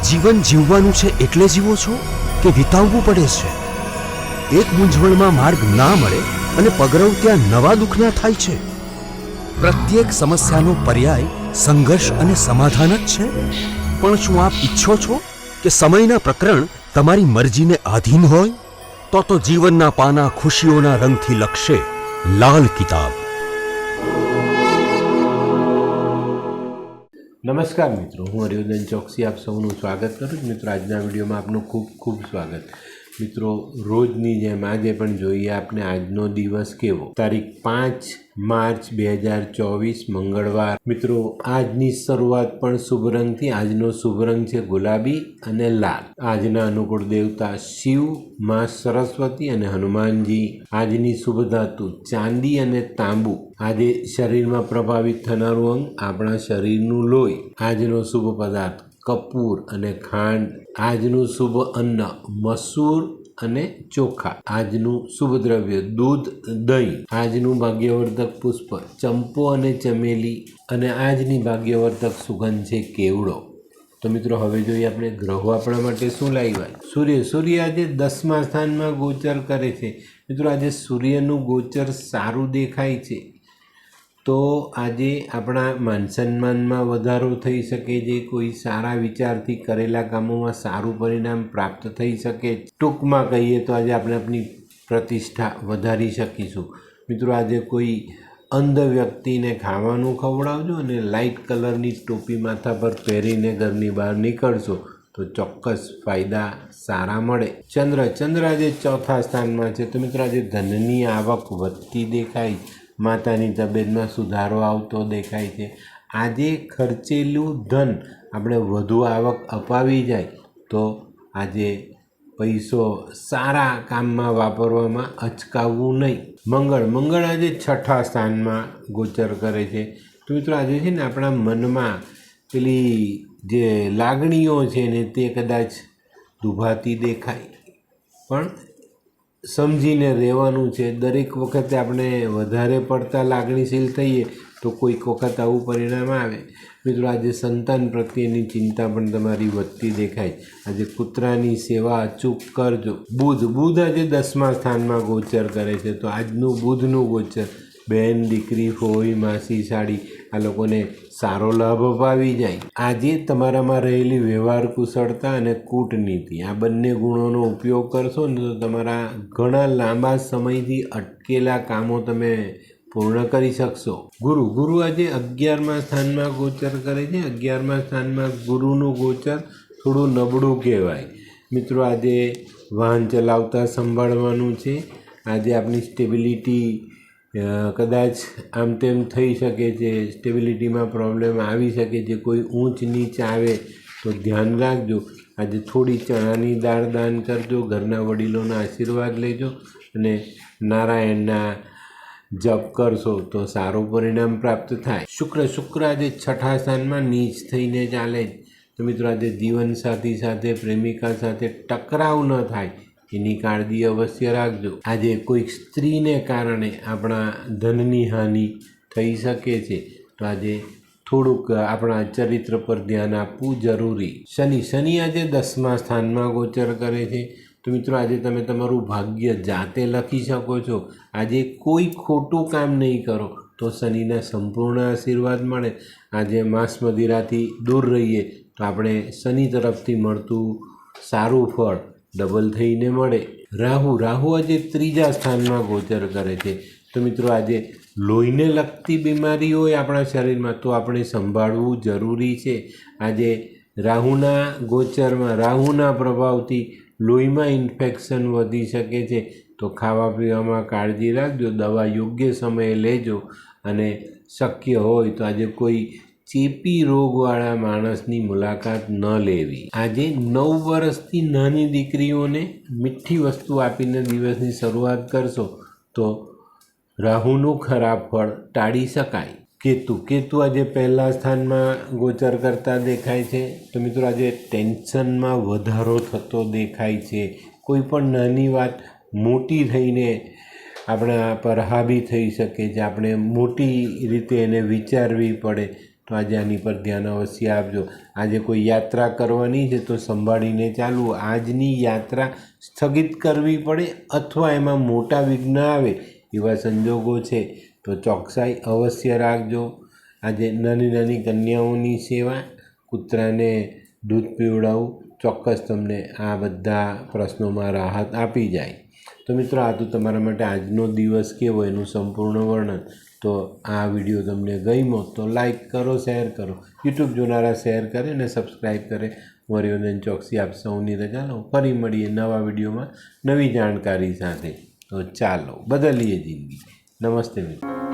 જીવન જીવવાનું છે એટલે જીવો છો કે વિતાવવું પડે છે? એક મૂંઝવણમાં માર્ગ ના મળે અને પગરવ ત્યાં નવા દુઃખના થાય છે. પ્રત્યેક સમસ્યાનો પર્યાય સંઘર્ષ અને સમાધાન જ છે. પણ શું આપ ઈચ્છો છો કે સમયના પ્રકરણ તમારી મરજીને આધીન હોય? તો જીવનના પાના ખુશીઓના રંગથી લખશે લાલ કિતાબ. નમસ્કાર મિત્રો, હું હરિવર્ધન ચોકસી આપ સૌનું સ્વાગત કરું છું. મિત્રો, આજના વિડીયોમાં આપનું ખૂબ ખૂબ સ્વાગત. મિત્રો, રોજની જેમ આજે પણ જોઈએ આપણે આજનો દિવસ કેવો. તારીખ 5 માર્ચ 2024 મંગળવાર. મિત્રો, આજની શરૂઆત પણ શુભ રંગથી. આજનો શુભ રંગ છે ગુલાબી અને લાલ. આજના અનુકૂળ દેવતા શિવ, માં સરસ્વતી અને હનુમાનજી. આજની શુભ ધાતુ ચાંદી અને તાંબુ. આજે શરીરમાં પ્રભાવિત થનારું અંગ આપણા શરીરનું લોહી. આજનો શુભ પદાર્થ કપૂર અને ખાંડ. આજનું શુભ અન્ન મસૂર અને ચોખા. આજનું શુભ દ્રવ્ય દૂધ, દહીં. આજનું ભાગ્યવર્ધક પુષ્પ ચંપો અને ચમેલી. અને આજની ભાગ્યવર્ધક સુગંધ છે કેવડો. તો મિત્રો, હવે જોઈએ આપણે ગ્રહો આપણા માટે શું લાવ્યા. સૂર્ય આજે 10મા સ્થાનમાં ગોચર કરે છે. મિત્રો, આજે સૂર્યનું ગોચર સારું દેખાય છે. તો આજે આપણા માન સન્માનમાં વધારો થઈ શકે છે. કોઈ સારા વિચારથી કરેલા કામોમાં સારું પરિણામ પ્રાપ્ત થઈ શકે. ટૂંકમાં કહીએ તો આજે આપણે આપણી પ્રતિષ્ઠા વધારી શકીશું. મિત્રો, આજે કોઈ અંધ વ્યક્તિને ખાવાનું ખવડાવજો અને લાઇટ કલરની ટોપી માથા પર પહેરીને ઘરની બહાર નીકળશો તો ચોક્કસ ફાયદા સારા મળે. ચંદ્ર આજે 4થા સ્થાનમાં છે. તો મિત્રો, આજે ધનની આવક વધતી દેખાય. માતાની તબિયતમાં સુધારો આવતો દેખાય છે. આજે ખર્ચેલું ધન આપણે વધુ આવક અપાવી જાય તો આજે પૈસો સારા કામમાં વાપરવામાં અચકાવવું નહીં. મંગળ આજે 6થા સ્થાનમાં ગોચર કરે છે. તો મિત્રો, આજે છે ને આપણા મનમાં પેલી જે લાગણીઓ છે ને તે કદાચ દુભાતી દેખાય, પણ સમજીને રહેવાનું છે. દરેક વખતે આપણે વધારે પડતા લાગણીશીલ થઈએ તો કોઈક વખત આવું પરિણામ આવે. મિત્રો, આજે સંતાન પ્રત્યેની ચિંતા પણ તમારી વધતી દેખાય. આજે કૂતરાની સેવા અચૂક કરજો. બુધ આજે 10મા સ્થાનમાં ગોચર કરે છે. તો આજનું બુધનું ગોચર બહેન, દીકરી, ફોઈ, માસી, સાડી આ લોકોને સારો લાભ અપાવી જાય. આજે તમારામાં રહેલી વ્યવહાર કુશળતા અને કૂટનીતિ આ બંને ગુણોનો ઉપયોગ કરશો ને તો તમારા ઘણા લાંબા સમયથી અટકેલા કામો તમે પૂર્ણ કરી શકશો. ગુરુ આજે 11મા સ્થાનમાં ગોચર કરે છે. 11મા સ્થાનમાં ગુરુનું ગોચર થોડું નબળું કહેવાય. મિત્રો, આજે વાહન ચલાવતા સંભાળવાનું છે. આજે આપણી સ્ટેબિલિટી કદાચ આમ તેમ થઈ શકે છે. સ્ટેબિલિટીમાં પ્રોબ્લેમ આવી શકે છે. કોઈ ઊંચ નીચ આવે તો ધ્યાન રાખજો. આજે થોડી ચણાની દાળ દાન કરજો. ઘરના વડીલોના આશીર્વાદ લેજો અને નારાયણના જપ કરશો તો સારું પરિણામ પ્રાપ્ત થાય. શુક્ર આજે 6થા સ્થાનમાં નીચ થઈને ચાલે. તો મિત્રો, આજે જીવનસાથી સાથે, પ્રેમિકા સાથે ટકરાવ ન થાય એની કાળજી અવશ્ય રાખજો. આજે કોઈક સ્ત્રીને કારણે આપણા ધનની હાનિ થઈ શકે છે. તો આજે થોડુંક આપણા ચરિત્ર પર ધ્યાન આપવું જરૂરી. શનિ આજે 10મા સ્થાનમાં ગોચર કરે છે. તો મિત્રો, આજે તમે તમારું ભાગ્ય જાતે લખી શકો છો. આજે કોઈ ખોટું કામ નહીં કરો તો શનિના સંપૂર્ણ આશીર્વાદ મળે. આજે માંસ મદિરાથી દૂર રહીએ તો આપણે શનિ તરફથી મળતું સારું ફળ ડબલ થઈને મળે. રાહુ આજે 3જા સ્થાનમાં ગોચર કરે છે. તો મિત્રો, આજે લોહીને લગતી બીમારી હોય આપણા શરીરમાં તો આપણે સંભાળવું જરૂરી છે. આજે રાહુના ગોચરમાં, રાહુના પ્રભાવથી લોહીમાં ઇન્ફેક્શન વધી શકે છે. તો ખાવા પીવામાં કાળજી રાખજો. દવા યોગ્ય સમયે લેજો અને શક્ય હોય તો આજે કોઈ ચેપી રોગવાળા માણસની મુલાકાત ન લેવી. આજે 9 વર્ષથી નાની દીકરીઓને મીઠી વસ્તુ આપીને દિવસની શરૂઆત કરશો તો રાહુનું ખરાબ ફળ ટાળી શકાય. કેતુ આજે 1લા સ્થાનમાં ગોચર કરતા દેખાય છે. તો મિત્રો, આજે ટેન્શનમાં વધારો થતો દેખાય છે. કોઈ પણ નાની વાત મોટી થઈને આપણા પર હાવી થઈ શકે છે. આપણે મોટી રીતે એને વિચારવી પડે. તો આજે આની પર ધ્યાન અવશ્ય આપજો. આજે કોઈ યાત્રા કરવાની છે તો સંભાળીને ચાલવું. આજની યાત્રા સ્થગિત કરવી પડે અથવા એમાં મોટા વિઘ્ન આવે એવા સંજોગો છે તો ચોકસાઈ અવશ્ય રાખજો. આજે નાની નાની કન્યાઓની સેવા, કૂતરાને દૂધ પીવડાવવું ચોક્કસ તમને આ બધા પ્રશ્નોમાં રાહત આપી જાય. તો મિત્રો, આ તો તમારા માટે આજનો દિવસ કેવો એનું સંપૂર્ણ વર્ણન. તો આ વિડીયો તમને ગમ્યો તો લાઈક કરો, શેર કરો. યુટ્યુબ જોનારા શેર કરે અને સબસ્ક્રાઈબ કરે. વરિયોદન ચોકસી આપ સૌની રજા લો. ફરી મળીએ નવા વિડીયોમાં નવી જાણકારી સાથે. તો ચાલો બદલીએ જિંદગી. નમસ્તે મિત્રો.